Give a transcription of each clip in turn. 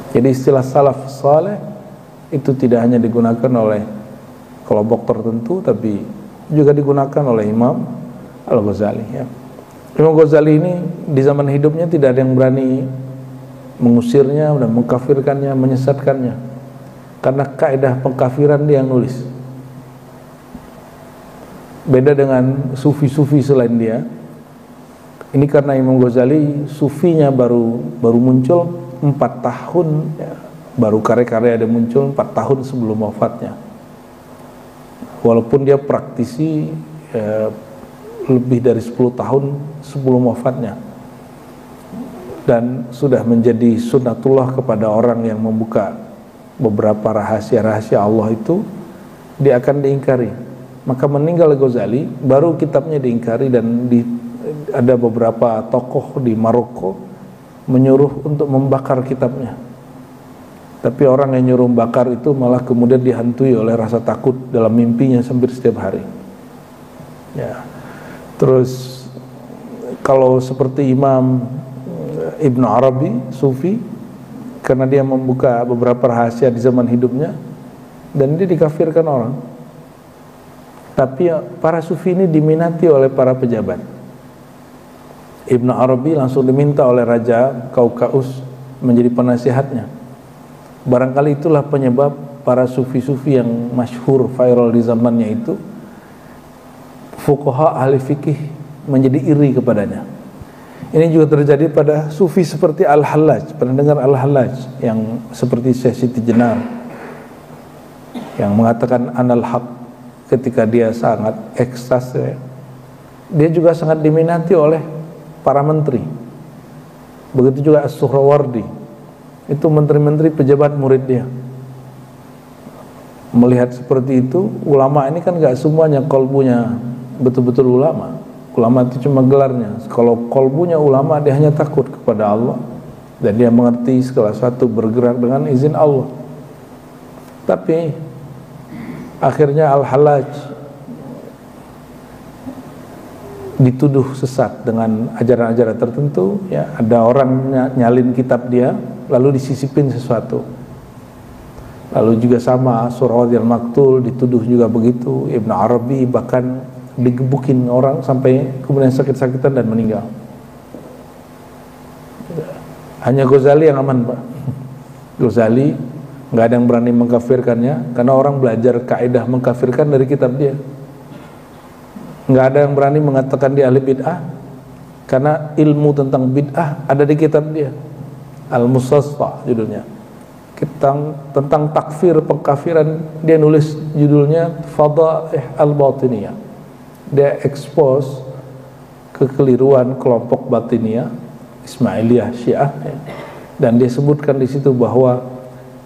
Jadi istilah salaf saleh itu tidak hanya digunakan oleh kelompok tertentu, tapi juga digunakan oleh Imam Al-Ghazali, ya. Imam Ghazali ini di zaman hidupnya tidak ada yang berani mengusirnya dan mengkafirkannya, menyesatkannya, karena kaidah pengkafiran dia yang nulis. Beda dengan sufi-sufi selain dia. Ini karena Imam Ghazali sufinya baru muncul 4 tahun, ya, baru karya-karya ada muncul 4 tahun sebelum wafatnya. Walaupun dia praktisi lebih dari 10 tahun sebelum wafatnya, dan sudah menjadi sunnatullah kepada orang yang membuka beberapa rahasia-rahasia Allah itu, dia akan diingkari. Maka meninggal Ghazali, baru kitabnya diingkari, dan ada beberapa tokoh di Maroko menyuruh untuk membakar kitabnya. Tapi orang yang nyuruh bakar itu malah kemudian dihantui oleh rasa takut dalam mimpinya hampir setiap hari, ya. Terus kalau seperti Imam Ibn Arabi, Sufi, karena dia membuka beberapa rahasia di zaman hidupnya, dan dia dikafirkan orang. Tapi para Sufi ini diminati oleh para pejabat. Ibn Arabi langsung diminta oleh Raja Kaukaus menjadi penasihatnya. Barangkali itulah penyebab para Sufi-Sufi yang masyhur viral di zamannya itu, fuqaha ahli fikih menjadi iri kepadanya. Ini juga terjadi pada Sufi seperti Al-Hallaj. Pernah dengar Al-Hallaj yang seperti Syekh Siti Jenar, yang mengatakan Anal Haq ketika dia sangat ekstase. Dia juga sangat diminati oleh para menteri. Begitu juga As-Suhrawardi, itu menteri-menteri pejabat murid dia. Melihat seperti itu, ulama ini kan gak semuanya kolbunya betul-betul ulama. Ulama itu cuma gelarnya. Kalau kolbunya ulama, dia hanya takut kepada Allah, dan dia mengerti segala sesuatu bergerak dengan izin Allah. Tapi akhirnya Al-Hallaj dituduh sesat dengan ajaran-ajaran tertentu, ya. Ada orang nyalin kitab dia, lalu disisipin sesuatu. Lalu juga sama Surawadi Al-Maktul dituduh juga begitu. Ibn Arabi bahkan digebukin orang sampai kemudian sakit-sakitan dan meninggal. Hanya Ghazali yang aman, Pak. Ghazali nggak ada yang berani mengkafirkannya, karena orang belajar kaidah mengkafirkan dari kitab dia. Nggak ada yang berani mengatakan dia ahli bid'ah, karena ilmu tentang bid'ah ada di kitab dia. Al-Mustasfa judulnya. Tentang takfir, pengkafiran, dia nulis judulnya Fadaih Al-Batiniyah. Dia expose kekeliruan kelompok Batiniyah, Ismailiyah, Syiah, ya. Dan dia sebutkan di situ bahwa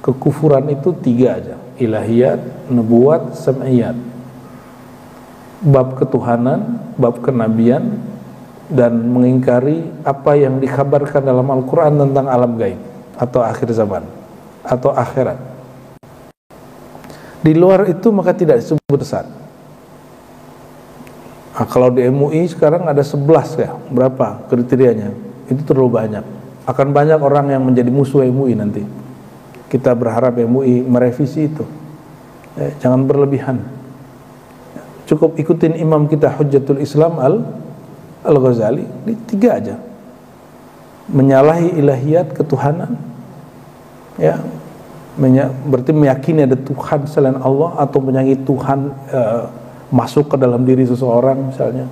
kekufuran itu 3 aja: ilahiyat, nubuwat, sam'iyat. Bab ketuhanan, bab kenabian, dan mengingkari apa yang dikabarkan dalam Al-Quran tentang alam gaib atau akhir zaman atau akhirat. Di luar itu maka tidak disebut sesat. Nah, kalau di MUI sekarang ada 11 ya, berapa kriterianya? Itu terlalu banyak. Akan banyak orang yang menjadi musuh MUI nanti. Kita berharap MUI merevisi itu. Jangan berlebihan. Cukup ikutin imam kita Hujjatul Islam Al-Ghazali, ini 3 aja. Menyalahi ilahiyat, ketuhanan, ya, berarti meyakini ada Tuhan selain Allah, atau menyangi Tuhan masuk ke dalam diri seseorang misalnya.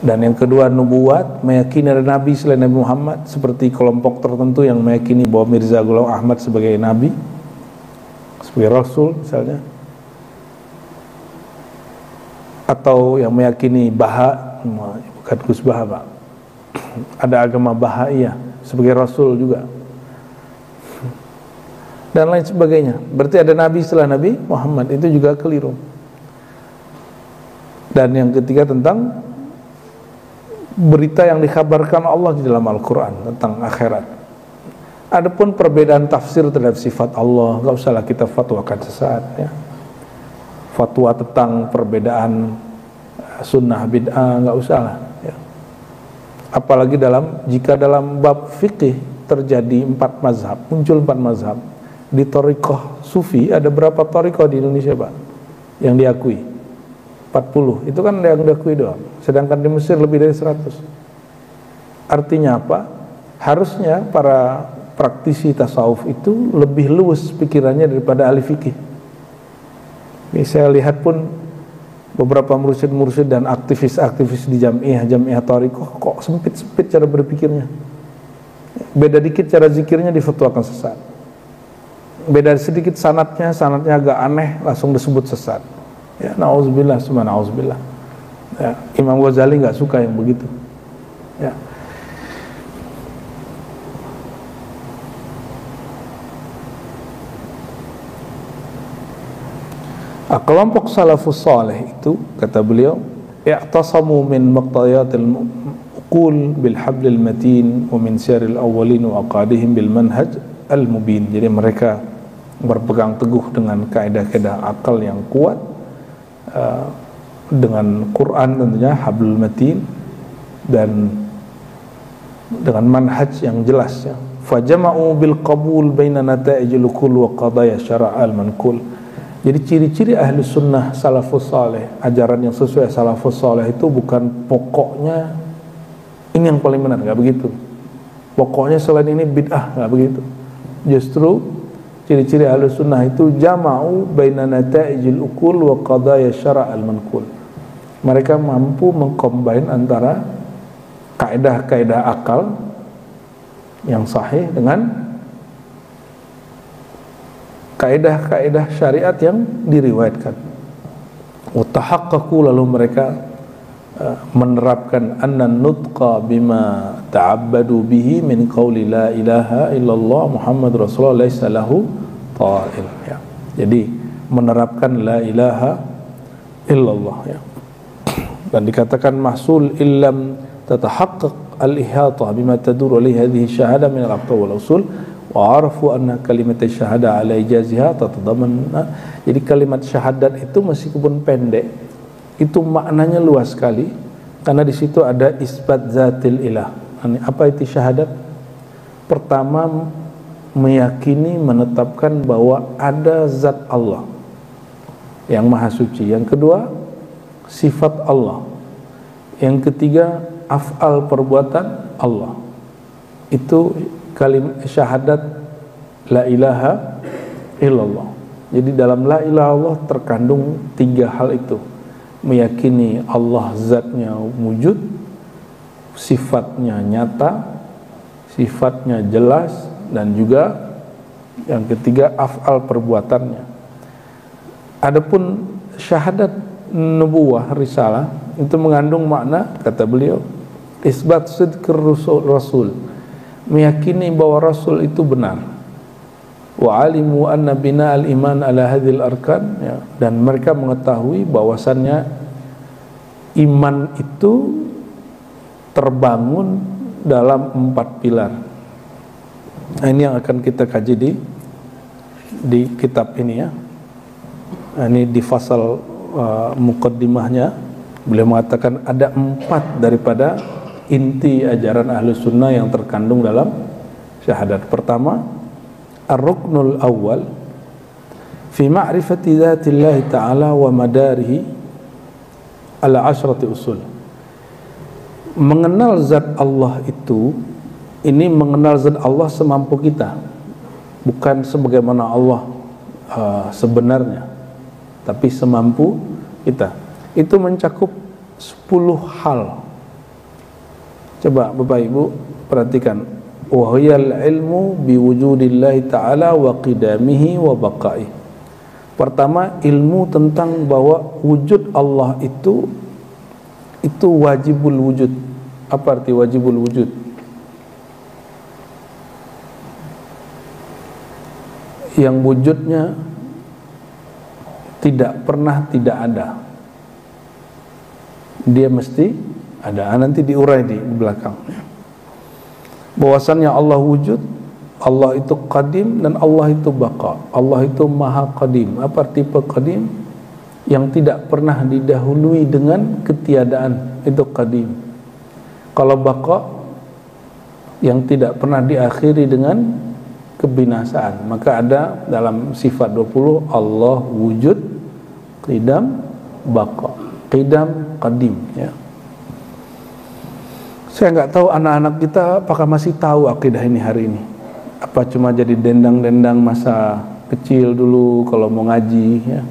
Dan yang kedua, nubuat, meyakini ada nabi selain Nabi Muhammad, seperti kelompok tertentu yang meyakini bahwa Mirza Ghulam Ahmad sebagai nabi, sebagai rasul misalnya. Atau yang meyakini Baha, bukan Gus Baha, Pak. Ada agama Bahaiyah sebagai rasul juga, dan lain sebagainya. Berarti ada nabi setelah Nabi Muhammad, itu juga keliru. Dan yang ketiga, tentang berita yang dikabarkan Allah di dalam Al-Quran tentang akhirat. Adapun perbedaan tafsir terhadap sifat Allah, nggak usahlah kita fatwakan sesaat, ya. Fatwa tentang perbedaan sunnah bid'ah nggak usah lah, ya. Apalagi jika dalam bab fikih terjadi 4 mazhab, muncul 4 mazhab. Di thariqah sufi ada berapa thariqah di Indonesia, Pak? Yang diakui 40, itu kan yang diakui doang. Sedangkan di Mesir lebih dari 100. Artinya apa? Harusnya para praktisi tasawuf itu lebih luwes pikirannya daripada ahli fikih. Ini saya lihat pun beberapa mursyid-mursyid dan aktivis-aktivis di jamiah thariqah kok sempit-sempit cara berpikirnya. Beda dikit cara zikirnya difatwakan sesat. Beda sedikit sanatnya agak aneh, langsung disebut sesat. Ya, na'udzubillah, na'udzubillah. Ya, Imam Ghazali nggak suka yang begitu. Ya. Kelompok salafus salih itu, kata beliau, i'tasamu min maqtayatil uqul bil hablil matin wa min syaril awwalin wa aqadihim bil manhaj al mubin. Jadi mereka berpegang teguh dengan kaidah-kaidah akal yang kuat, dengan Quran tentunya, hablul matin, dan dengan manhaj yang jelas, ya. Fajama'u bil qabul baina nata'ijil uqul wa qadaya syara'al manqul. Jadi ciri-ciri ahli sunnah salafus saleh, ajaran yang sesuai salafus saleh itu bukan pokoknya ini yang paling benar, nggak begitu. Pokoknya selain ini bid'ah, nggak begitu. Justru ciri-ciri ahli sunnah itu jama'u baina nata'ijil uqul wa qadaya syara'al manqul. Mereka mampu mengcombine antara kaidah-kaidah akal yang sahih dengan kaidah-kaidah syariat yang diriwayatkan. Watahaqqaqu, lalu mereka menerapkan anna nutqa bima ta'abbadu bihi min qawli la ilaha illallah Muhammad Rasulullah laisa lahu ta'il, ya. Jadi menerapkan la ilaha illallah, ya. Dan dikatakan mahsul illam tatahaqqaq al-ihatah bima tadur alaihi hadhihi syahada min al-aqta wal usul wa arafu anna kalimat syahada ala ijaziha tatadamanna. Jadi kalimat syahadat itu meskipun pendek, itu maknanya luas sekali, karena di situ ada isbat zatil ilah. Apa itu syahadat? Pertama, meyakini, menetapkan bahwa ada zat Allah yang maha suci. Yang kedua, sifat Allah. Yang ketiga, af'al perbuatan Allah. Itu kalimat syahadat la ilaha illallah. Jadi dalam la ilaha illallah terkandung 3 hal itu. Meyakini Allah zatnya wujud, sifatnya nyata, sifatnya jelas, dan juga yang ketiga af'al perbuatannya. Adapun syahadat nubuwah risalah itu mengandung makna, kata beliau, isbat sidqir rasul, meyakini bahwa Rasul itu benar. Wa alimu anna bina al-iman ala hadhil arkan, ya. Dan mereka mengetahui bahwasannya iman itu terbangun dalam 4 pilar. Nah, ini yang akan kita kaji di kitab ini, ya. Nah, ini di fasal muqaddimahnya beliau mengatakan ada 4 daripada inti ajaran ahlu sunnah yang terkandung dalam syahadat. Pertama, ar-ruknul awal fi ma'rifati dzatillahi ta'ala wa madarihi ala asyrati usul. Mengenal zat Allah itu, ini mengenal zat Allah semampu kita, bukan sebagaimana Allah sebenarnya, tapi semampu kita. Itu mencakup 10 hal. Coba Bapak Ibu perhatikan, wahyal ilmu biwujudillahi ta'ala wa qidamihi wa baqaih. Pertama, ilmu tentang bahwa wujud Allah itu wajibul wujud. Apa arti wajibul wujud? Yang wujudnya tidak pernah tidak ada, dia mesti ada. Nanti diurai di belakang. Bahwasannya Allah wujud, Allah itu qadim, dan Allah itu baqa. Allah itu maha qadim. Apa arti qadim? Yang tidak pernah didahului dengan ketiadaan, itu qadim. Kalau baqa, yang tidak pernah diakhiri dengan kebinasaan. Maka ada dalam sifat 20 Allah wujud, qidam, baqa, qidam, qadim, ya. Saya nggak tahu anak-anak kita apakah masih tahu akidah ini hari ini. Apa cuma jadi dendang-dendang masa kecil dulu kalau mau ngaji, ya.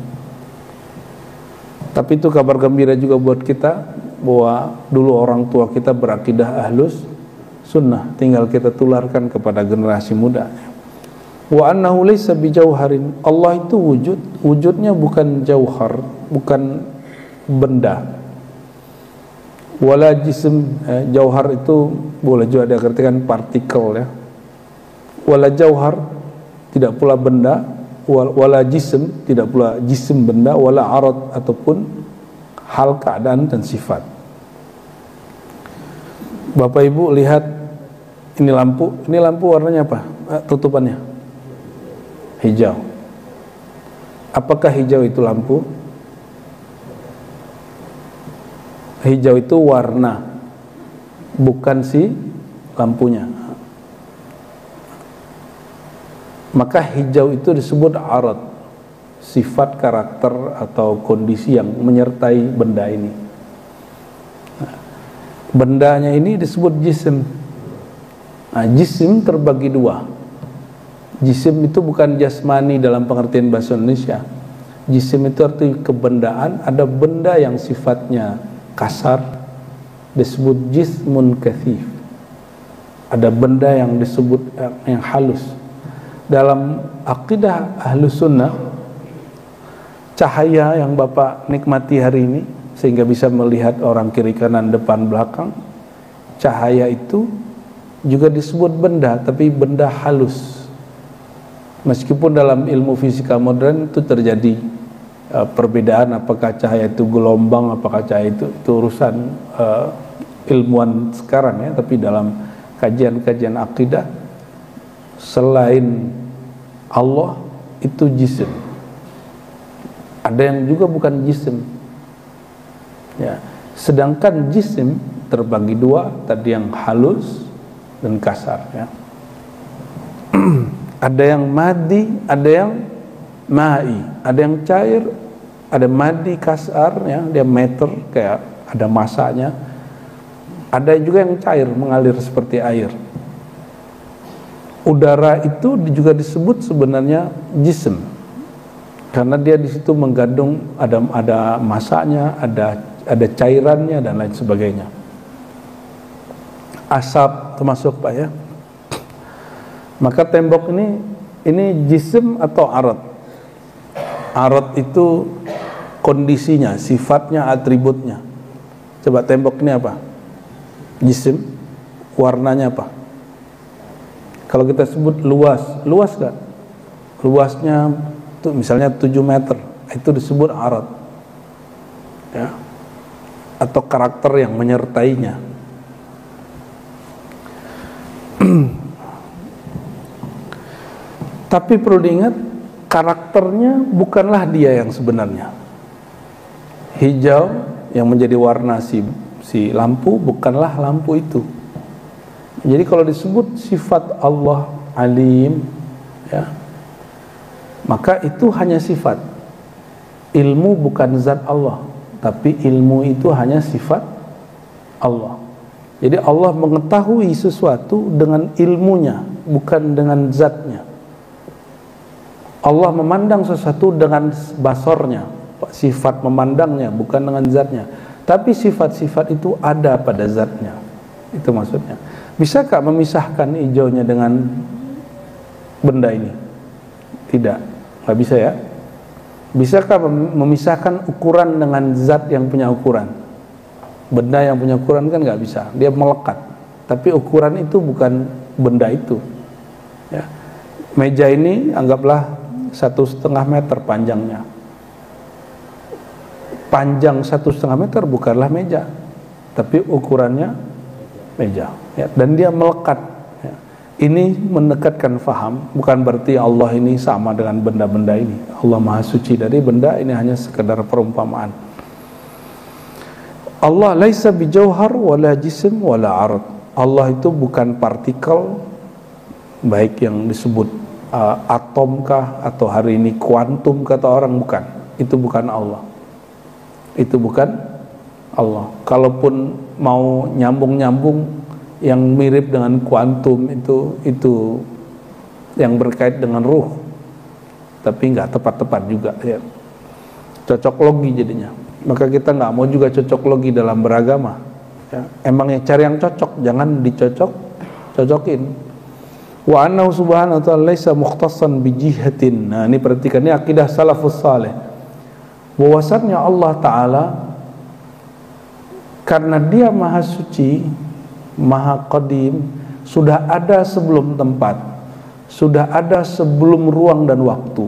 Tapi itu kabar gembira juga buat kita bahwa dulu orang tua kita berakidah ahlus sunnah, tinggal kita tularkan kepada generasi muda. Wa annahu laysa bijauharin, Allah itu wujud, wujudnya bukan jauhar, bukan benda. Wala jism, jauhar itu boleh juga diartikan partikel, ya. Wala jauhar, tidak pula benda. Wala jism, tidak pula jism benda. Wala arad, ataupun hal, keadaan dan sifat. Bapak Ibu lihat ini lampu. Ini lampu warnanya apa? Tutupannya hijau. Apakah hijau itu lampu? Hijau itu warna, bukan si lampunya. Maka hijau itu disebut arad, sifat, karakter atau kondisi yang menyertai benda ini. Bendanya ini disebut jisim. Nah, jisim terbagi dua. Jisim itu bukan jasmani dalam pengertian bahasa Indonesia. Jisim itu arti kebendaan. Ada benda yang sifatnya kasar, disebut jismun kathif. Ada benda yang disebut yang halus. Dalam akidah ahlus sunnah, cahaya yang Bapak nikmati hari ini sehingga bisa melihat orang kiri kanan depan belakang, cahaya itu juga disebut benda, tapi benda halus. Meskipun dalam ilmu fisika modern itu terjadi perbedaan, apakah cahaya itu gelombang, apakah cahaya itu urusan ilmuwan sekarang, ya. Tapi dalam kajian-kajian akidah, selain Allah itu jisim. Ada yang juga bukan jisim, ya. Sedangkan jisim terbagi dua, tadi yang halus dan kasar, ya. Ada yang madi, ada yang ma'i, ada yang cair, ada madi kasar, ya, dia meter, kayak ada masanya. Ada juga yang cair, mengalir seperti air. Udara itu juga disebut sebenarnya jisim, karena dia di situ mengandung ada masanya, ada cairannya dan lain sebagainya. Asap termasuk, Pak, ya. Maka tembok ini jisim atau arad? Arad itu kondisinya, sifatnya, atributnya. Coba tembok ini apa? Jisim. Warnanya apa? Kalau kita sebut luas gak? Luasnya tuh misalnya 7 meter, itu disebut arad, ya. Atau karakter yang menyertainya. Tapi perlu diingat, karakternya bukanlah dia yang sebenarnya. Hijau yang menjadi warna si lampu bukanlah lampu itu. Jadi kalau disebut sifat Allah alim, ya, maka itu hanya sifat. Ilmu bukan zat Allah, tapi ilmu itu hanya sifat Allah. Jadi Allah mengetahui sesuatu dengan ilmunya, bukan dengan zatnya. Allah memandang sesuatu dengan basornya, sifat memandangnya, bukan dengan zatnya. Tapi sifat-sifat itu ada pada zatnya. Itu maksudnya. Bisakah memisahkan hijaunya dengan benda ini? Tidak, nggak bisa, ya. Bisakah memisahkan ukuran dengan zat yang punya ukuran? Benda yang punya ukuran kan nggak bisa, dia melekat. Tapi ukuran itu bukan benda itu, ya. Meja ini anggaplah 1,5 meter panjangnya. Panjang 1,5 meter bukanlah meja, tapi ukurannya meja, ya. Dan dia melekat, ya. Ini mendekatkan faham, bukan berarti Allah ini sama dengan benda-benda ini. Allah Maha Suci dari benda, ini hanya sekedar perumpamaan. Allah laisa bijauhar wala jisim wala arad. Allah itu bukan partikel, baik yang disebut atom kah, atau hari ini kuantum kata orang, bukan. Itu bukan Allah. Itu bukan Allah. Kalaupun mau nyambung-nyambung yang mirip dengan kuantum itu yang berkait dengan ruh, tapi nggak tepat-tepat juga ya. Cocok logi jadinya. Maka kita nggak mau juga cocok logi dalam beragama ya. Emangnya cari yang cocok, jangan dicocok-cocokin. Wa annahu subhanahu wa ta'ala laisa mukhtassan bi jihatin. Nah, ini perhatikan, ini akidah salafus saleh. Bahwasannya Allah Ta'ala karena dia maha suci, maha qadim, sudah ada sebelum tempat, sudah ada sebelum ruang dan waktu,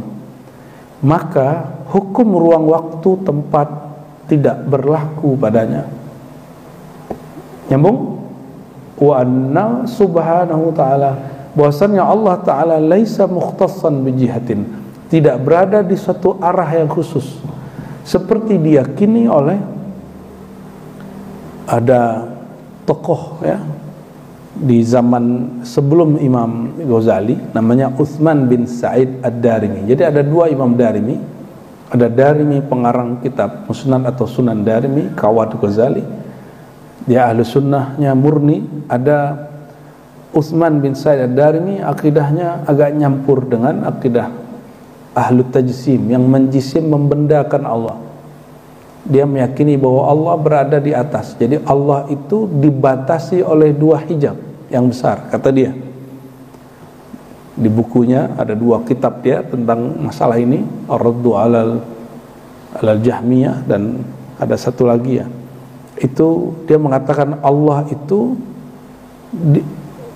maka hukum ruang waktu tempat tidak berlaku padanya. Nyambung? Wa anna subhanahu wa ta'ala, bahwasannya Allah Ta'ala laisa mukhtassan bijihatin, tidak berada di suatu arah yang khusus, seperti diyakini oleh ada tokoh ya di zaman sebelum Imam Ghazali, namanya Utsman bin Sa'id Ad-Darimi. Jadi ada dua Imam Darimi, ada Darimi pengarang kitab Musnad atau Sunan Darimi, kawat Ghazali, dia ahlu sunnahnya murni. Ada Utsman bin Sa'id Ad-Darimi, akidahnya agak nyampur dengan akidah ahlu tajsim, yang menjisim, membendakan Allah. Dia meyakini bahwa Allah berada di atas. Jadi Allah itu dibatasi oleh dua hijab yang besar, kata dia. Di bukunya ada dua kitab dia tentang masalah ini, Ar-Raddu alal Jahmiyah, dan ada satu lagi ya. Itu dia mengatakan Allah itu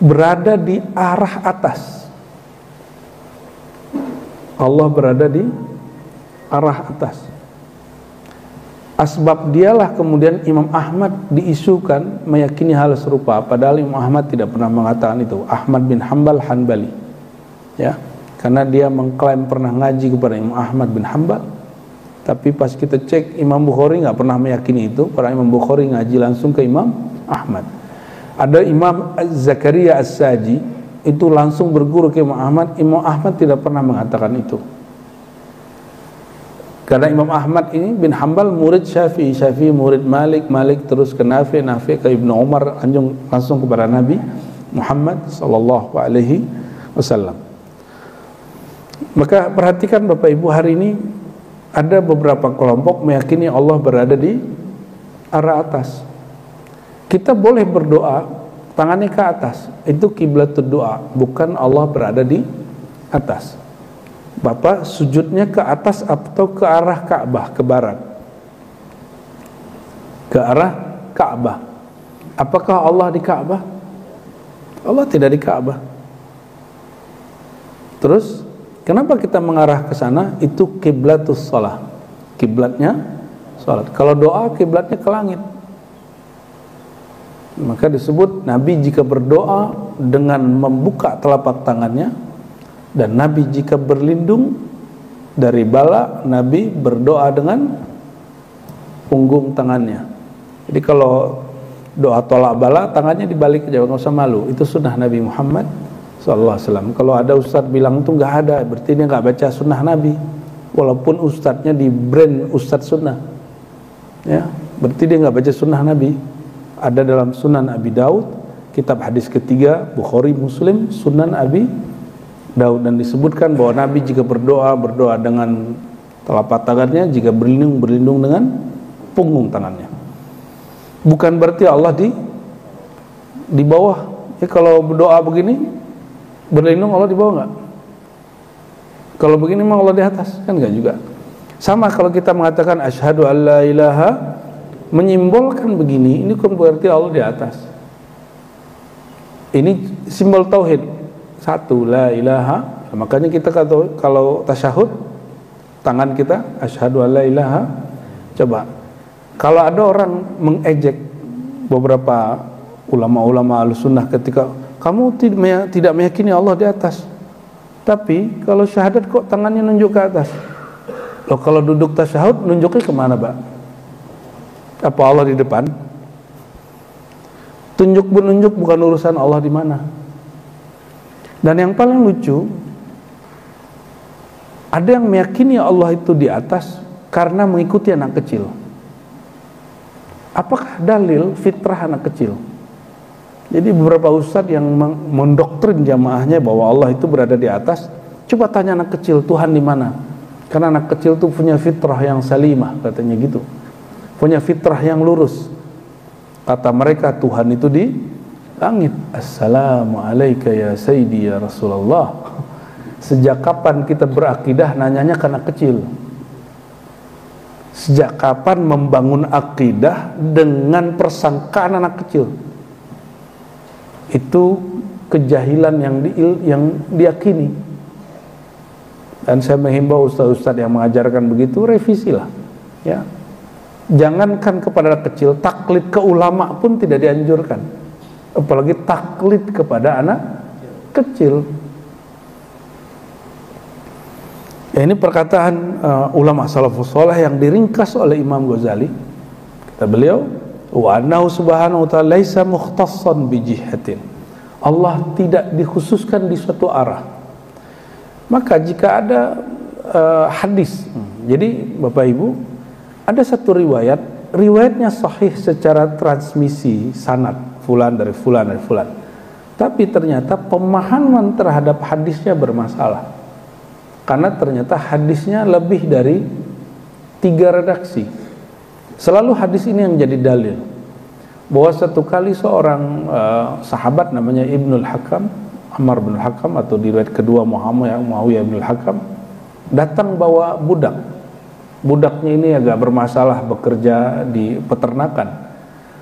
berada di arah atas. Allah berada di arah atas. Asbab dialah kemudian Imam Ahmad diisukan meyakini hal serupa, padahal Imam Ahmad tidak pernah mengatakan itu. Ahmad bin Hanbal Hanbali ya, karena dia mengklaim pernah ngaji kepada Imam Ahmad bin Hanbal, tapi pas kita cek Imam Bukhari nggak pernah meyakini itu. Para Imam Bukhari ngaji langsung ke Imam Ahmad. Ada Imam Zakaria As-Saji, itu langsung berguru ke Imam Ahmad. Imam Ahmad tidak pernah mengatakan itu. Karena Imam Ahmad ini bin Hanbal murid Syafi'i, Syafi'i murid Malik, Malik terus ke Nafi', Nafi' ke Ibnu Umar, langsung kepada Nabi Muhammad sallallahu alaihi wasallam. Maka perhatikan Bapak Ibu, hari ini ada beberapa kelompok meyakini Allah berada di arah atas. Kita boleh berdoa tangannya ke atas, itu kiblatud doa, bukan Allah berada di atas. Bapak sujudnya ke atas atau ke arah Ka'bah, ke barat? Ke arah Ka'bah. Apakah Allah di Ka'bah? Allah tidak di Ka'bah. Terus kenapa kita mengarah ke sana? Itu kiblatus shalah. Kiblatnya salat. Kalau doa kiblatnya ke langit. Maka disebut Nabi jika berdoa dengan membuka telapak tangannya, dan Nabi jika berlindung dari bala, Nabi berdoa dengan punggung tangannya. Jadi kalau doa tolak bala, tangannya dibalik aja, nggak usah malu. Itu sunnah Nabi Muhammad SAW. Kalau ada ustadz bilang itu nggak ada, berarti dia nggak baca sunnah Nabi. Walaupun ustadznya di brand ustadz sunnah, ya, berarti dia nggak baca sunnah Nabi. Ada dalam Sunan Abi Daud, kitab hadis ketiga, Bukhari, Muslim, Sunan Abi Daud, dan disebutkan bahwa Nabi jika berdoa dengan telapak tangannya, jika berlindung dengan punggung tangannya. Bukan berarti Allah di bawah. Ya, kalau berdoa begini berlindung, Allah di bawah nggak? Kalau begini memang Allah di atas, kan nggak juga. Sama kalau kita mengatakan asyhadu alla ilaha, menyimbolkan begini, ini kan berarti Allah di atas. Ini simbol tauhid. Satu, la ilaha. Makanya kita kalau tasyahud, tangan kita asyhadu alla ilaha. Coba kalau ada orang mengejek beberapa ulama-ulama al-sunnah ketika kamu tidak meyakini Allah di atas, tapi kalau syahadat kok tangannya nunjuk ke atas. Loh, kalau duduk tasyahud nunjuknya kemana, Pak? Apa Allah di depan? Tunjuk menunjuk bukan urusan Allah di mana. Dan yang paling lucu, ada yang meyakini Allah itu di atas karena mengikuti anak kecil. Apakah dalil fitrah anak kecil? Jadi beberapa ustadz yang mendoktrin jamaahnya bahwa Allah itu berada di atas, coba tanya anak kecil, Tuhan di mana? Karena anak kecil itu punya fitrah yang salimah, katanya gitu. Punya fitrah yang lurus. Kata mereka, Tuhan itu di langit. Assalamualaikum ya Sayyidi ya Rasulullah. Sejak kapan kita berakidah nanyanya ke anak kecil? Sejak kapan membangun akidah dengan persangkaan anak kecil? Itu kejahilan yang diyakini. Dan saya menghimbau ustaz-ustaz yang mengajarkan begitu, revisilah, ya. Jangankan kepada anak kecil, taklid ke ulama pun tidak dianjurkan, apalagi taklid kepada anak kecil. Ya, ini perkataan ulama salafus saleh yang diringkas oleh Imam Ghazali. Kata beliau, wa annahu subhanahu wa ta'ala laisa mukhtassan bi jihatin. Allah tidak dikhususkan di suatu arah. Maka jika ada hadis, jadi Bapak Ibu, ada satu riwayatnya sahih secara transmisi sanad, fulan dari fulan dari fulan. Tapi ternyata pemahaman terhadap hadisnya bermasalah. Karena ternyata hadisnya lebih dari 3 redaksi. Selalu hadis ini yang jadi dalil bahwa satu kali seorang sahabat namanya Ibnul Hakam, Amr bin Hakam, atau di riwayat kedua Muawiyah bin Hakam, datang bawa budak. Budaknya ini agak bermasalah, bekerja di peternakan.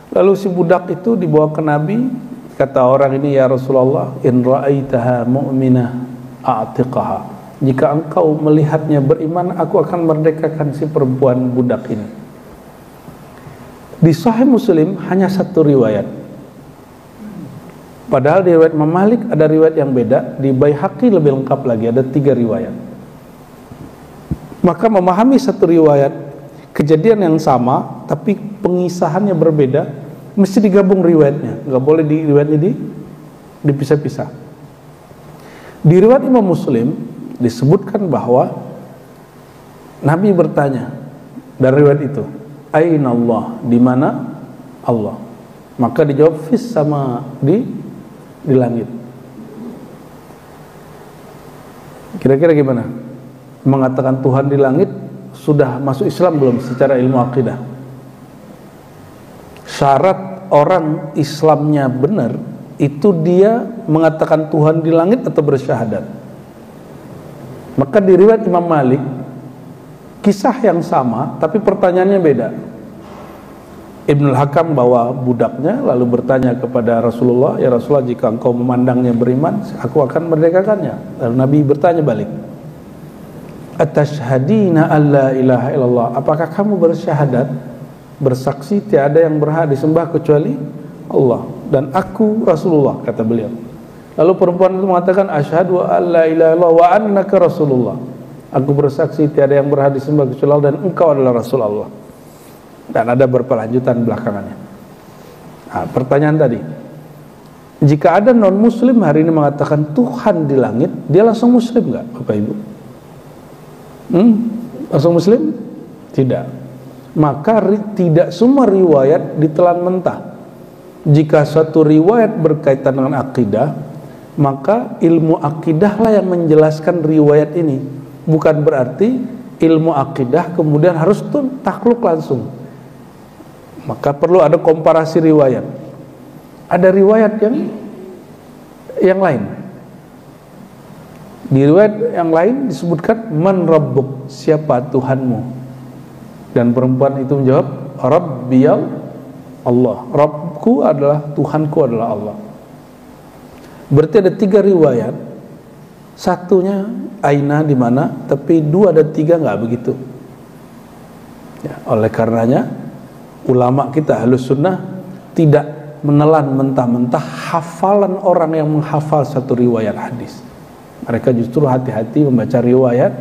Lalu si budak itu dibawa ke Nabi. Kata orang ini, ya Rasulullah, in ra'aitaha mu'minah a'tiqaha. Jika engkau melihatnya beriman, aku akan merdekakan si perempuan budak ini. Di Sahih Muslim hanya satu riwayat. Padahal di riwayat Imam Malik ada riwayat yang beda. Di Baihaqi lebih lengkap lagi, ada 3 riwayat. Maka memahami satu riwayat, kejadian yang sama tapi pengisahannya berbeda, mesti digabung riwayatnya. Nggak boleh riwayatnya dipisah-pisah. Di riwayat Imam Muslim disebutkan bahwa Nabi bertanya dari riwayat itu, Aina Allah, di mana Allah? Maka dijawab fis sama, di langit. Kira-kira gimana? Mengatakan Tuhan di langit sudah masuk Islam belum secara ilmu akidah? Syarat orang Islamnya benar itu dia mengatakan Tuhan di langit atau bersyahadat. Maka di riwayat Imam Malik kisah yang sama tapi pertanyaannya beda. Ibnul Hakam bawa budaknya lalu bertanya kepada Rasulullah, ya Rasulullah, jika engkau memandangnya beriman, aku akan merdekakannya. Lalu Nabi bertanya balik, Atashhadina alla ilaha illallah, apakah kamu bersyahadat, bersaksi tiada yang berhak disembah kecuali Allah dan aku Rasulullah, kata beliau. Lalu perempuan itu mengatakan, asyhadu alla ilaha illallah wa annaka Rasulullah, aku bersaksi tiada yang berhak disembah kecuali Allah dan engkau adalah Rasul Allah. Dan ada berkelanjutan belakangannya. Nah, pertanyaan tadi, jika ada non muslim hari ini mengatakan Tuhan di langit, dia langsung muslim nggak, Bapak Ibu? Langsung muslim? Tidak. Maka tidak semua riwayat ditelan mentah. Jika suatu riwayat berkaitan dengan akidah, maka ilmu akidahlah yang menjelaskan riwayat ini. Bukan berarti ilmu akidah kemudian harus takluk langsung. Maka perlu ada komparasi riwayat. Ada riwayat yang lain. Di riwayat yang lain disebutkan man rabbuk, siapa Tuhanmu? Dan perempuan itu menjawab, Rabbiyal Allah, Rabbku adalah, Tuhanku adalah Allah. Berarti ada 3 riwayat. Satunya aina, di mana, tapi 2 dan 3 nggak begitu. Ya, oleh karenanya ulama kita Ahlus Sunnah tidak menelan mentah-mentah hafalan orang yang menghafal satu riwayat hadis. Mereka justru hati-hati membaca riwayat,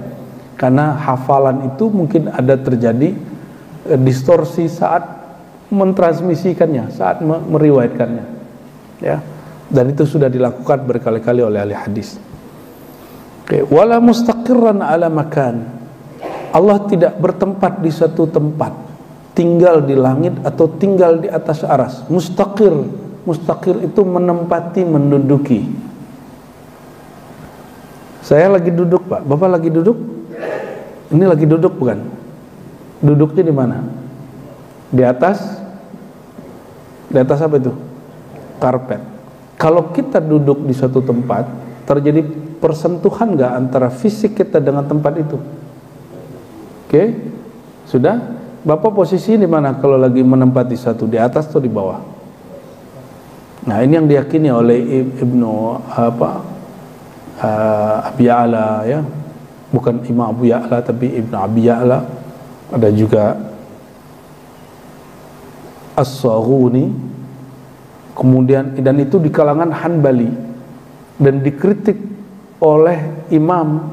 karena hafalan itu mungkin ada terjadi distorsi saat mentransmisikannya, saat meriwayatkannya. ya. Dan itu sudah dilakukan berkali-kali oleh ahli hadis. Wala mustaqirran ala makan. Allah tidak bertempat di satu tempat, tinggal di langit atau tinggal di atas aras. Mustaqir, mustaqir itu menempati, menduduki. Saya lagi duduk, Pak. Bapak lagi duduk? Ini lagi duduk bukan? Duduknya di mana? Di atas? Di atas apa itu? Karpet. Kalau kita duduk di suatu tempat, terjadi persentuhan nggak antara fisik kita dengan tempat itu? Oke, sudah? Bapak posisi di mana kalau lagi menempati satu, di atas atau di bawah? Nah, ini yang diyakini oleh Ibnu Abi Ya'la, ya, bukan Imam Abu Ya'la tapi Ibnu Abi Ya'la. Ada juga As-Saghuni. Kemudian, dan itu di kalangan Hanbali dan dikritik oleh Imam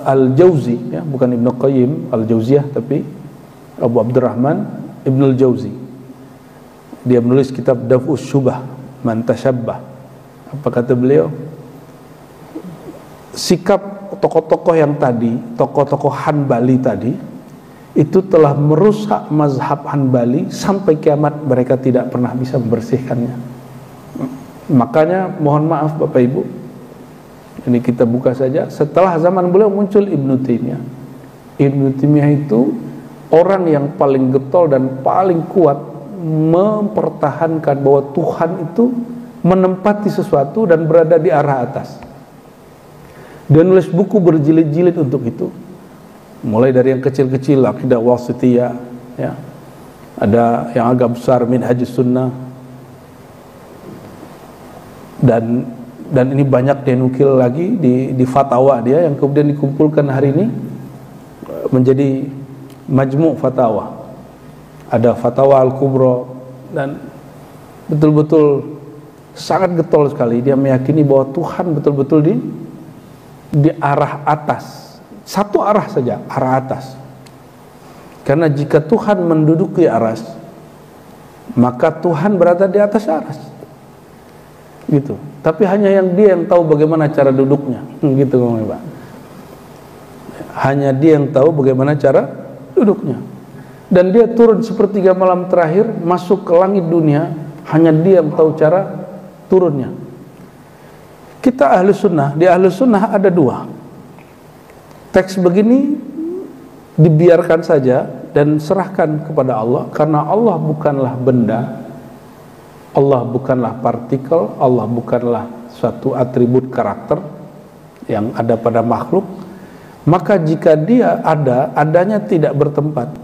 Al-Jauzi, ya, bukan Ibnu Qayyim Al-Jauziyah tapi Abu Abdurrahman Ibnu Al-Jauzi. Dia menulis kitab Daf'us Syubah Man Tasyabbah. Apa kata beliau? Sikap tokoh-tokoh yang tadi, tokoh-tokoh Hanbali tadi, itu telah merusak mazhab Hanbali sampai kiamat mereka tidak pernah bisa membersihkannya. Makanya mohon maaf Bapak Ibu, ini kita buka saja. Setelah zaman beliau muncul Ibnu Taimiyah. Ibnu Taimiyah itu orang yang paling getol dan paling kuat mempertahankan bahwa Tuhan itu menempati sesuatu dan berada di arah atas. Dia nulis buku berjilid-jilid untuk itu. Mulai dari yang kecil-kecil, Aqidah Wasithiyah, ya. Ada yang agak besar, Minhajus Sunnah. Dan ini banyak dia nukil lagi di fatwa dia yang kemudian dikumpulkan hari ini menjadi Majmu' Fatawa. Ada Fatwa Al-Kubra, dan betul-betul sangat getol sekali. Dia meyakini bahwa Tuhan betul-betul di arah atas, satu arah saja, arah atas. Karena jika Tuhan menduduki aras, maka Tuhan berada di atas aras, gitu. Tapi hanya dia yang tahu bagaimana cara duduknya, gitu Pak. Hanya dia yang tahu bagaimana cara duduknya. Dan dia turun sepertiga malam terakhir, masuk ke langit dunia, hanya dia yang tahu cara turunnya. Kita ahlu sunnah, di ahlu sunnah ada dua. Teks begini dibiarkan saja dan serahkan kepada Allah, karena Allah bukanlah benda, Allah bukanlah partikel, Allah bukanlah suatu atribut karakter yang ada pada makhluk. Maka jika dia adanya tidak bertempat.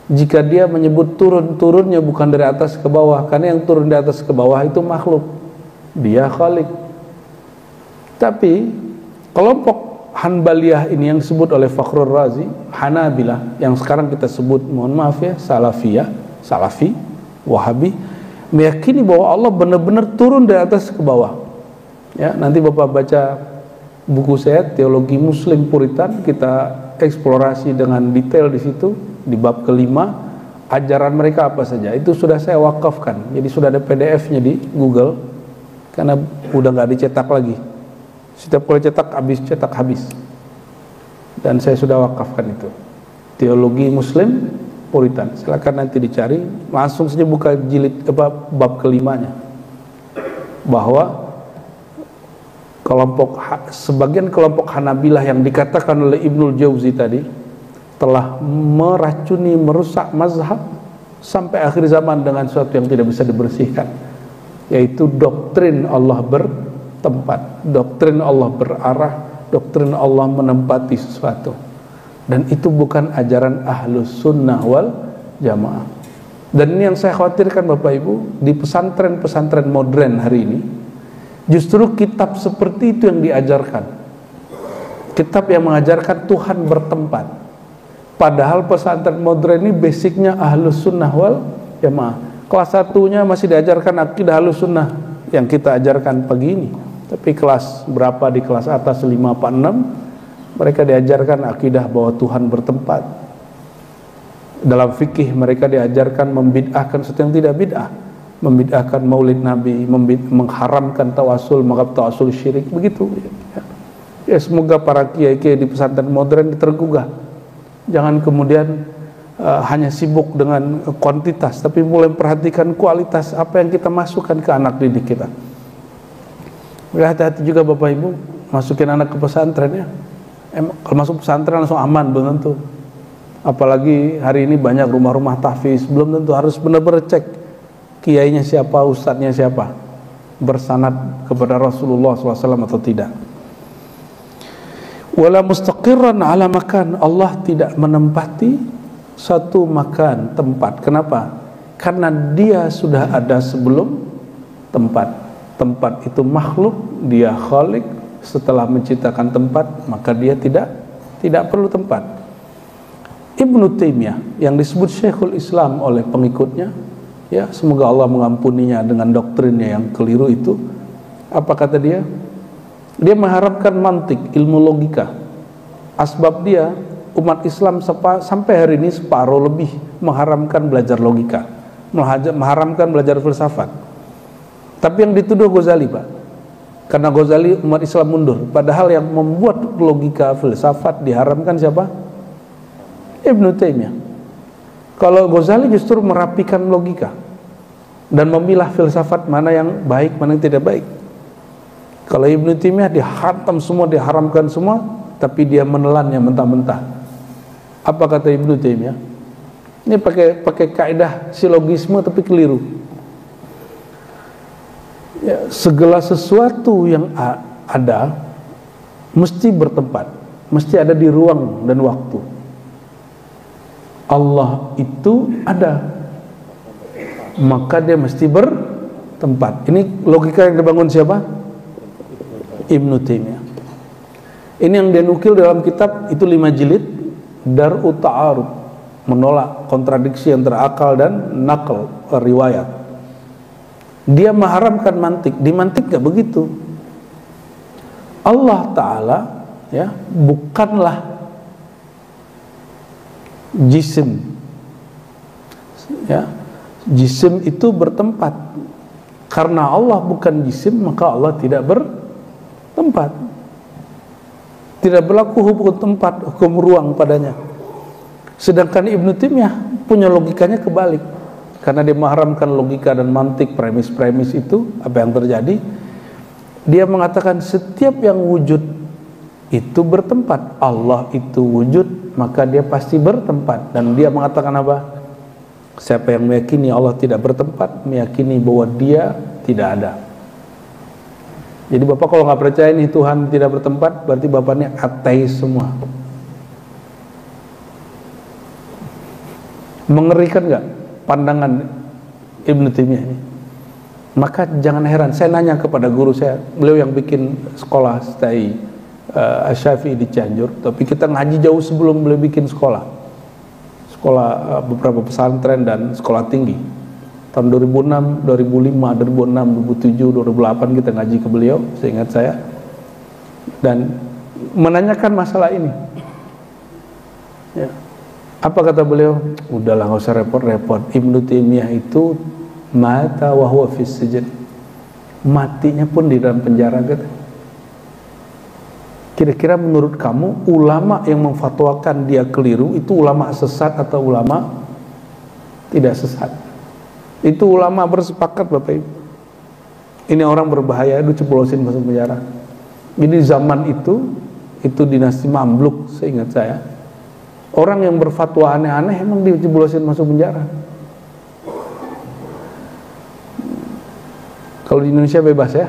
Jika dia menyebut turun-turunnya bukan dari atas ke bawah, karena yang turun dari atas ke bawah itu makhluk, dia khalik. Tapi kelompok Hanbaliyah ini yang disebut oleh Fakhrur Razi, Hanabilah, yang sekarang kita sebut, mohon maaf ya, Salafiyah, Salafi, Wahabi, meyakini bahwa Allah benar-benar turun dari atas ke bawah. Ya, nanti Bapak baca buku saya Teologi Muslim Puritan, kita eksplorasi dengan detail di situ. Di bab kelima, ajaran mereka apa saja, itu sudah saya wakafkan. Jadi sudah ada PDF-nya di Google, karena udah nggak dicetak lagi. Setiap kali cetak habis. Dan saya sudah wakafkan itu. Teologi Muslim Puritan. Silakan nanti dicari, langsung saja buka jilid bab kelimanya. Bahwa sebagian kelompok Hanabilah yang dikatakan oleh Ibnul Jauzi tadi telah meracuni, merusak mazhab sampai akhir zaman dengan sesuatu yang tidak bisa dibersihkan, yaitu doktrin Allah bertempat, doktrin Allah berarah, doktrin Allah menempati sesuatu. Dan itu bukan ajaran Ahlus Sunnah wal Jamaah. Dan ini yang saya khawatirkan Bapak Ibu, di pesantren-pesantren modern hari ini justru kitab seperti itu yang diajarkan, kitab yang mengajarkan Tuhan bertempat. Padahal pesantren modern ini basicnya Ahlus Sunnah wal Jamaah. Kelas 1-nya masih diajarkan akidah Ahlus Sunnah yang kita ajarkan pagi ini. Tapi kelas berapa, di kelas atas 5 apa 6, mereka diajarkan akidah bahwa Tuhan bertempat. Dalam fikih mereka diajarkan membid'ahkan sesuatu yang tidak bid'ah. membid'ahkan maulid Nabi, mengharamkan tawasul, menganggap tawasul syirik, begitu. Ya, semoga para kiai-kiai di pesantren modern tergugah. Jangan kemudian hanya sibuk dengan kuantitas, tapi mulai perhatikan kualitas apa yang kita masukkan ke anak didik kita. Hati-hati juga Bapak Ibu, masukin anak ke pesantren ya. Kalau masuk pesantren langsung aman, belum tentu. Apalagi hari ini banyak rumah-rumah tahfiz, belum tentu, harus benar-benar cek kiainya siapa, ustadznya siapa, bersanad kepada Rasulullah SAW atau tidak. Wala mustaqirran ala makan, Allah tidak menempati satu makan, tempat. Kenapa? Karena dia sudah ada sebelum tempat. Tempat itu makhluk, dia khalik. Setelah menciptakan tempat, maka dia tidak perlu tempat. Ibnu Taimiyah yang disebut Syekhul Islam oleh pengikutnya, ya semoga Allah mengampuninya dengan doktrinnya yang keliru itu. Apa kata dia? Dia mengharapkan mantik, ilmu logika. Asbab dia, umat Islam sampai hari ini separuh lebih mengharamkan belajar logika, mengharamkan belajar filsafat. Tapi yang dituduh Ghazali, Pak, karena Ghazali umat Islam mundur. Padahal yang membuat logika filsafat diharamkan siapa? Ibnu Taimiyah. Kalau Ghazali justru merapikan logika dan memilah filsafat mana yang baik, mana yang tidak baik. Kalau Ibnu Taimiyah dihantam semua, diharamkan semua, tapi dia menelannya mentah-mentah. Apa kata Ibnu Taimiyah? Ini pakai kaidah silogisme tapi keliru. Ya, segala sesuatu yang ada mesti bertempat, mesti ada di ruang dan waktu. Allah itu ada, maka dia mesti bertempat. Ini logika yang dibangun siapa? Ibnu Taimiyah. Ini yang dia nukil dalam kitab itu 5 jilid, Dar'u Ta'arud, menolak kontradiksi antara akal dan nakal, riwayat. Dia mengharamkan mantik. Di mantik gak begitu. Allah Ta'ala ya bukanlah jisim, ya. Jisim itu bertempat. Karena Allah bukan jisim, maka Allah tidak bertempat. Tidak berlaku hukum tempat, hukum ruang padanya. Sedangkan Ibnu Taimiyah punya logikanya kebalik. Karena dia mengharamkan logika dan mantik, premis-premis itu, apa yang terjadi? Dia mengatakan setiap yang wujud itu bertempat. Allah itu wujud, maka dia pasti bertempat. Dan dia mengatakan apa? Siapa yang meyakini Allah tidak bertempat, meyakini bahwa dia tidak ada. Jadi Bapak kalau nggak percaya nih Tuhan tidak bertempat, berarti Bapaknya ateis semua. Mengerikan nggak pandangan Ibnu Taimiyah ini? Maka jangan heran, saya nanya kepada guru saya, beliau yang bikin sekolah stay Asy-Syafi'i di Cianjur, tapi kita ngaji jauh sebelum beliau bikin sekolah beberapa pesantren dan sekolah tinggi. Tahun 2006, 2005, 2006, 2007, 2008 kita ngaji ke beliau, seingat saya, dan menanyakan masalah ini. Ya. Apa kata beliau? Udahlah, nggak usah repot-repot. Ibnu Taimiyah itu mata wa huwa fis sijn. Matinya pun di dalam penjara, gitu. Kira-kira menurut kamu ulama yang memfatwakan dia keliru itu ulama sesat atau ulama tidak sesat? Itu ulama bersepakat, Bapak Ibu. Ini orang berbahaya, diceplosin masuk penjara. Ini zaman itu dinasti Mamluk, seingat saya. Orang yang berfatwa aneh-aneh emang diceplosin masuk penjara. Kalau di Indonesia bebas ya.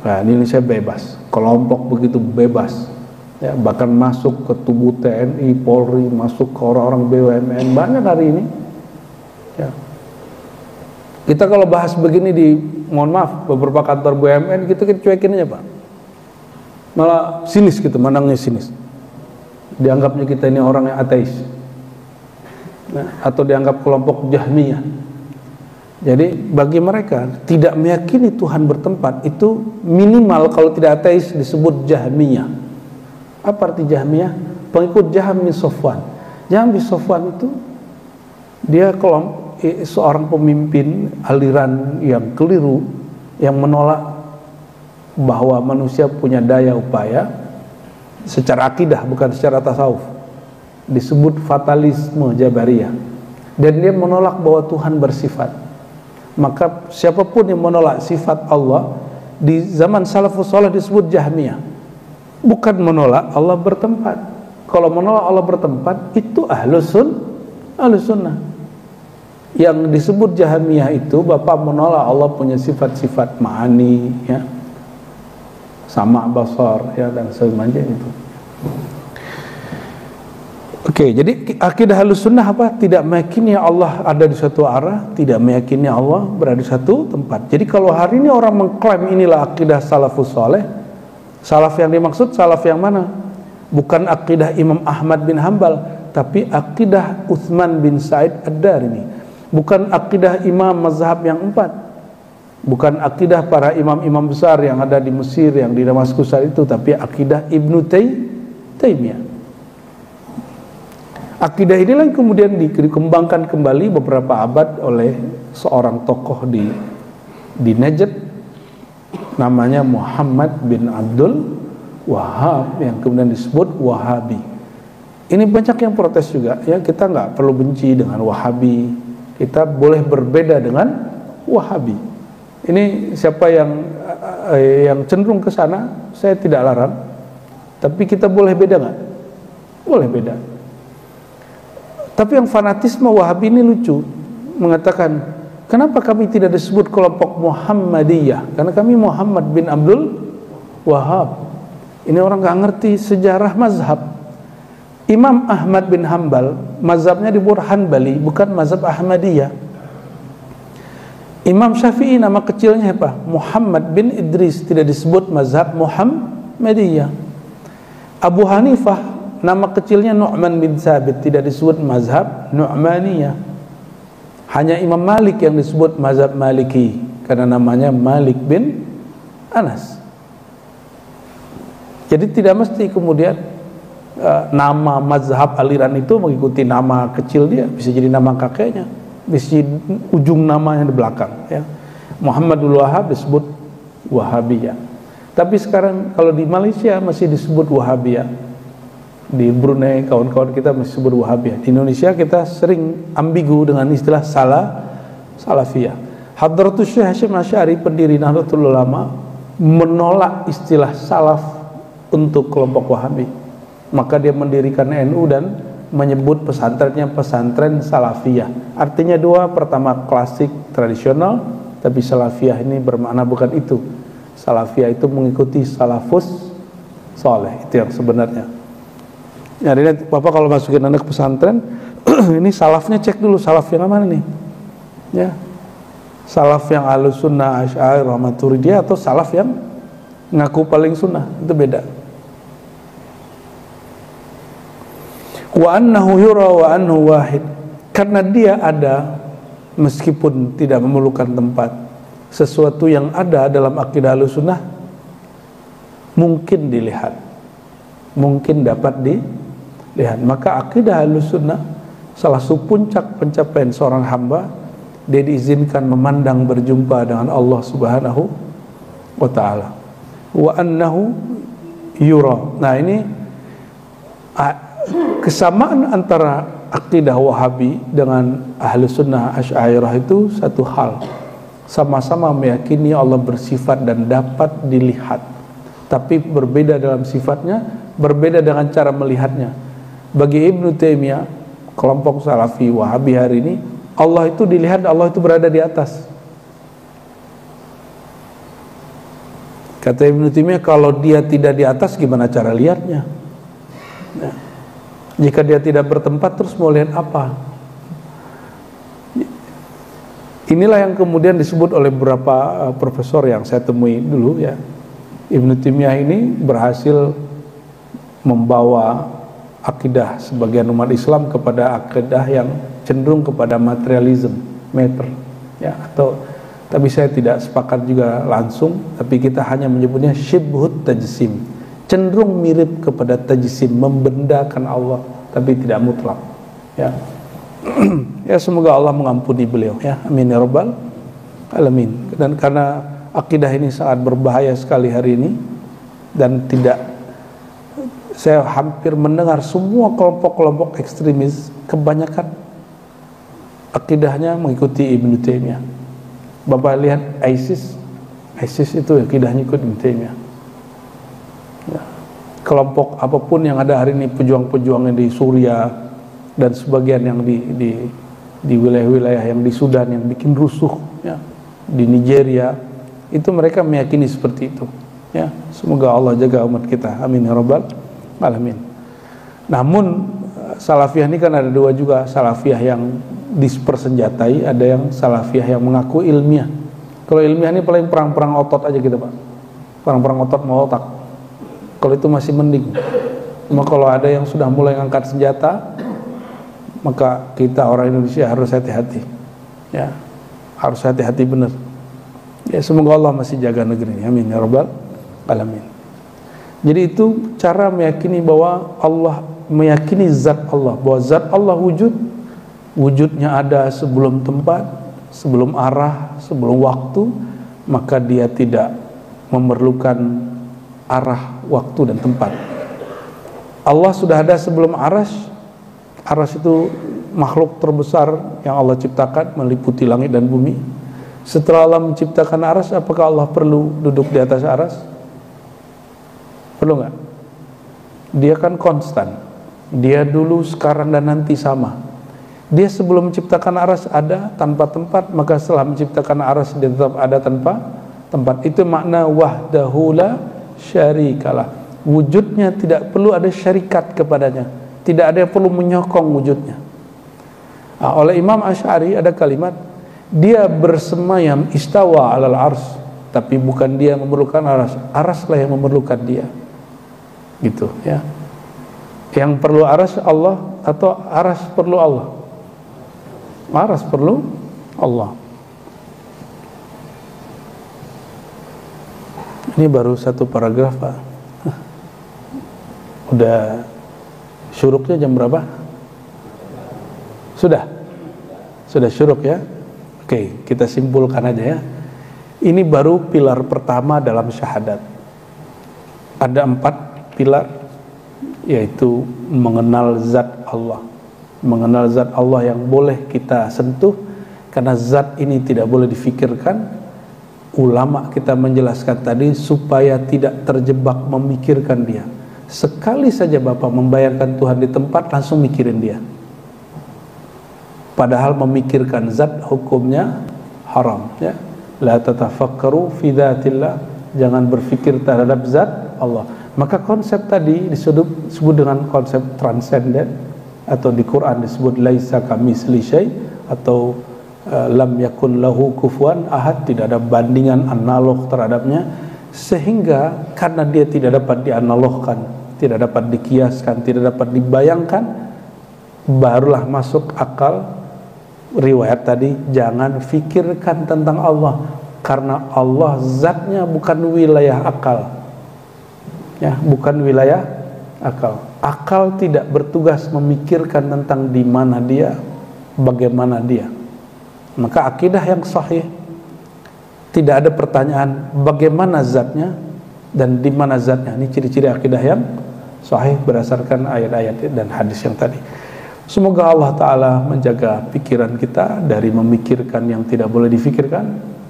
Nah, di Indonesia bebas. Kelompok begitu bebas. Ya, bahkan masuk ke tubuh TNI, Polri, masuk ke orang-orang BUMN, banyak hari ini. Ya. Kita kalau bahas begini mohon maaf, beberapa kantor BUMN kita cuekin aja, Pak. Malah sinis gitu, mandangnya sinis. Dianggapnya kita ini orang yang ateis. Nah, atau dianggap kelompok Jahmiyah. Jadi bagi mereka tidak meyakini Tuhan bertempat itu minimal kalau tidak ateis disebut Jahmiyah. Apa arti Jahmiyah? Pengikut Jahm bin Safwan. Jahm bin Safwan itu dia seorang pemimpin aliran yang keliru, yang menolak bahwa manusia punya daya upaya secara akidah, bukan secara tasawuf, disebut fatalisme Jabariyah, dan dia menolak bahwa Tuhan bersifat. Maka siapapun yang menolak sifat Allah di zaman salafus saleh disebut Jahmiyah, bukan menolak Allah bertempat. Kalau menolak Allah bertempat itu ahlus sunnah. Yang disebut Jahmiyah itu bapak menolak Allah punya sifat-sifat ma'ani, ya, sama basar, ya, dan semacamnya itu. Oke, jadi akidah Ahlus Sunnah apa? Tidak meyakini Allah ada di suatu arah, tidak meyakini Allah berada di satu tempat. Jadi kalau hari ini orang mengklaim inilah akidah salafus saleh, salaf yang dimaksud salaf yang mana? Bukan akidah Imam Ahmad bin Hambal, tapi akidah Utsman bin Sa'id Ad-Darimi. Bukan akidah imam mazhab yang 4, bukan akidah para imam-imam besar yang ada di Mesir, yang di Damaskus saat itu, tapi akidah Ibnu Taimiyah. Akidah inilah yang kemudian dikembangkan kembali beberapa abad oleh seorang tokoh di Najd, namanya Muhammad bin Abdul Wahhab, yang kemudian disebut Wahabi. Ini banyak yang protes juga, ya, kita nggak perlu benci dengan Wahabi, kita boleh berbeda dengan Wahabi. Ini siapa yang cenderung ke sana, saya tidak larang, tapi kita boleh beda nggak? Boleh beda. Tapi yang fanatisme Wahabi ini lucu, mengatakan, kenapa kami tidak disebut kelompok Muhammadiyah? Karena kami Muhammad bin Abdul Wahhab. Ini orang nggak ngerti sejarah mazhab. Imam Ahmad bin Hambal mazhabnya disebut Hanbali, bukan mazhab Ahmadiyah. Imam Syafi'i nama kecilnya apa? Muhammad bin Idris, tidak disebut mazhab Muhammadiyah. Abu Hanifah nama kecilnya Nu'man bin Thabit, tidak disebut mazhab Nu'maniyah. Hanya Imam Malik yang disebut mazhab Maliki, karena namanya Malik bin Anas. Jadi tidak mesti kemudian nama mazhab aliran itu mengikuti nama kecil dia, bisa jadi nama kakeknya, bisa jadi ujung namanya di belakang, ya. Muhammadul Wahhab disebut Wahabiyah. Tapi sekarang kalau di Malaysia masih disebut Wahabiyah, di Brunei kawan-kawan kita masih disebut Wahabiyah. Di Indonesia kita sering ambigu dengan istilah Salafiyah. Hadratus Syekh Hasyim Asy'ari, pendiri Nahdlatul Ulama, menolak istilah salaf untuk kelompok Wahabi. Maka dia mendirikan NU dan menyebut pesantrennya pesantren Salafiyah. Artinya dua, pertama klasik tradisional, tapi Salafiyah ini bermakna bukan itu. Salafiyah itu mengikuti salafus soleh, itu yang sebenarnya. Jadi Bapak kalau masukin anak pesantren, ini salafnya cek dulu, salaf yang mana nih? Ya, salaf yang Ahlus Sunnah, Asy'ariyah, Maturidiyah, atau salaf yang ngaku paling sunnah, itu beda. Wa annahu yura wa annahu wahid, karena dia ada meskipun tidak memerlukan tempat. Sesuatu yang ada dalam akidah Ahlussunnah mungkin dilihat, mungkin dapat dilihat. Maka akidah Ahlussunnah salah satu puncak pencapaian seorang hamba, dia diizinkan memandang berjumpa dengan Allah Subhanahu wa ta'ala. Wa annahu yura. Nah, ini kesamaan antara akidah Wahabi dengan Ahlus Sunnah Asy'ariyah itu satu hal, sama-sama meyakini Allah bersifat dan dapat dilihat, tapi berbeda dalam sifatnya, berbeda dengan cara melihatnya. Bagi Ibnu Taimiyah, kelompok Salafi Wahabi hari ini, Allah itu dilihat, Allah itu berada di atas. Kata Ibnu Taimiyah, kalau dia tidak di atas, gimana cara lihatnya? Nah, jika dia tidak bertempat, terus mau lihat apa? Inilah yang kemudian disebut oleh beberapa profesor yang saya temui dulu, ya. Ibnu Taimiyah ini berhasil membawa akidah sebagian umat Islam kepada akidah yang cenderung kepada materialism, matter, ya, atau, tapi saya tidak sepakat juga langsung, tapi kita hanya menyebutnya syibhut tajsim, cenderung mirip kepada tajsim, membendakan Allah, tapi tidak mutlak, ya. Ya semoga Allah mengampuni beliau ya, amin ya rabbal alamin. Dan karena akidah ini sangat berbahaya sekali hari ini, dan saya hampir mendengar semua kelompok-kelompok ekstremis kebanyakan akidahnya mengikuti Ibnu Taimiyah. Bapak lihat ISIS itu akidahnya ikut Ibnu Taimiyah ya. Kelompok apapun yang ada hari ini, pejuang-pejuangnya di Suriah dan sebagian yang di wilayah-wilayah yang di Sudan yang bikin rusuh ya, di Nigeria, itu mereka meyakini seperti itu ya. Semoga Allah jaga umat kita, amin ya rabbal alamin. Namun salafiyah ini kan ada dua juga, salafiyah yang dipersenjatai, ada yang salafiyah yang mengaku ilmiah. Kalau ilmiah ini paling perang-perang otot aja gitu Pak, perang-perang otot mau otak. Kalau itu masih mending. Cuma kalau ada yang sudah mulai ngangkat senjata, maka kita orang Indonesia harus hati-hati ya, harus hati-hati benar ya. Semoga Allah masih jaga negeri ini, amin ya rabbal alamin. Jadi itu cara meyakini bahwa Allah, meyakini zat Allah, bahwa zat Allah wujudnya ada sebelum tempat, sebelum arah, sebelum waktu, maka dia tidak memerlukan arah, waktu dan tempat. Allah sudah ada sebelum aras. Aras itu makhluk terbesar yang Allah ciptakan, meliputi langit dan bumi. Setelah Allah menciptakan aras, apakah Allah perlu duduk di atas aras? Perlu nggak? Dia kan konstan. Dia dulu, sekarang dan nanti sama. Dia sebelum menciptakan aras ada tanpa tempat, maka setelah menciptakan aras dia tetap ada tanpa tempat. Itu makna wahdahu la syarikalah. Wujudnya tidak perlu ada syarikat kepadanya, tidak ada yang perlu menyokong wujudnya. Oleh Imam Asy'ari ada kalimat, dia bersemayam istawa alal ars, tapi bukan dia memerlukan aras, araslah yang memerlukan dia, gitu ya. Yang perlu aras Allah atau aras perlu Allah? Aras perlu Allah. Ini baru satu paragraf Pak. Udah syuruknya jam berapa? Sudah syuruk ya. Oke, kita simpulkan aja ya. Ini baru pilar pertama dalam syahadat. Ada 4 pilar, yaitu mengenal zat Allah. Mengenal zat Allah yang boleh kita sentuh, karena zat ini tidak boleh difikirkan. Ulama kita menjelaskan tadi supaya tidak terjebak memikirkan dia. Sekali saja Bapak membayangkan Tuhan di tempat, langsung mikirin dia. Padahal memikirkan zat hukumnya haram ya. La tatafakkaru fi dzatillah, jangan berpikir terhadap zat Allah. Maka konsep tadi disebut dengan konsep transenden, atau di Quran disebut laisa kamitsli syai', atau lam yakun lahu kufuwan ahad, tidak ada bandingan analog terhadapnya. Sehingga karena dia tidak dapat dianalogkan, tidak dapat dikiaskan, tidak dapat dibayangkan, barulah masuk akal riwayat tadi, jangan fikirkan tentang Allah, karena Allah zatnya bukan wilayah akal ya, bukan wilayah akal. Akal tidak bertugas memikirkan tentang di mana dia, bagaimana dia. Maka akidah yang sahih, tidak ada pertanyaan bagaimana zatnya dan di mana zatnya. Ini ciri-ciri akidah yang sahih berdasarkan ayat-ayat dan hadis yang tadi. Semoga Allah Ta'ala menjaga pikiran kita dari memikirkan yang tidak boleh difikirkan,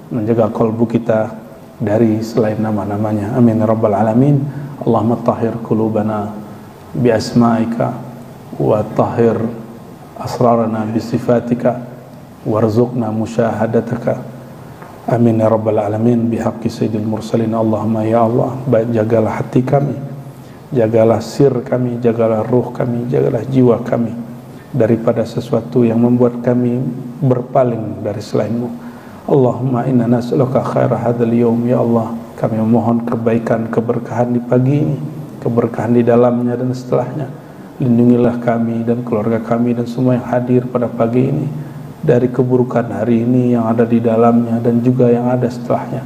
menjaga qalbu kita dari selain nama-namanya, amin ya rabbal alamin. Allahumma tahhir qulubana bi asma'ika wa tahhir asrarana bi sifatika warzuqna musyahadataka, amin ya rabbal alamin. Bihaqqi sayyidil mursalin. Allahumma ya Allah, jagalah hati kami, jagalah sir kami, jagalah ruh kami, jagalah jiwa kami daripada sesuatu yang membuat kami berpaling dari selainmu. Allahumma inna nas'aluka khaira hadzal yaum, ya Allah, kami memohon kebaikan, keberkahan di pagi ini, keberkahan di dalamnya dan setelahnya. Lindungilah kami dan keluarga kami dan semua yang hadir pada pagi ini dari keburukan hari ini yang ada di dalamnya dan juga yang ada setelahnya.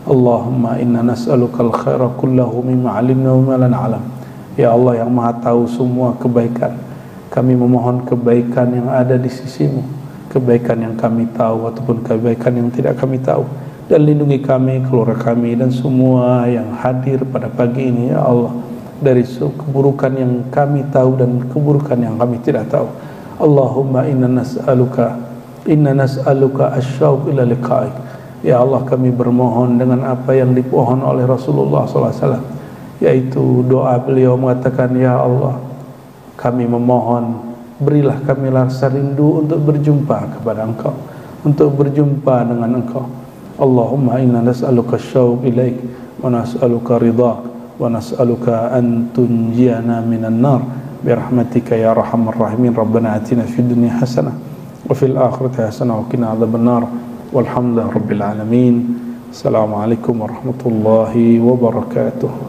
Allahumma inna nas'aluka al-khaira kullahu mimma 'alimna wa ma la na'lam. Ya Allah yang Maha tahu semua kebaikan, Kami memohon kebaikan yang ada di sisimu, kebaikan yang kami tahu ataupun kebaikan yang tidak kami tahu. Dan lindungi kami, keluarga kami, dan semua yang hadir pada pagi ini, ya Allah, dari keburukan yang kami tahu dan keburukan yang kami tidak tahu. Allahumma inna nas'aluka asyauq ila liqa'ik. Ya Allah, kami bermohon dengan apa yang dipohon oleh Rasulullah SAW, yaitu doa beliau mengatakan, ya Allah, kami memohon, berilah kami rasa rindu untuk berjumpa kepada Engkau, untuk berjumpa dengan Engkau. Allahumma inna nas'aluka asyauq ilaik, wa nas'aluka ridhak, wa nas'aluka an tunjiyana minan nar birahmatika ya arhamar rahimin. Rabbana atina fid dunya hasanah wa fil akhirati hasanah wa qina adzaban nar. Walhamdulillahi rabbil alamin. Assalamualaikum warahmatullahi wabarakatuh.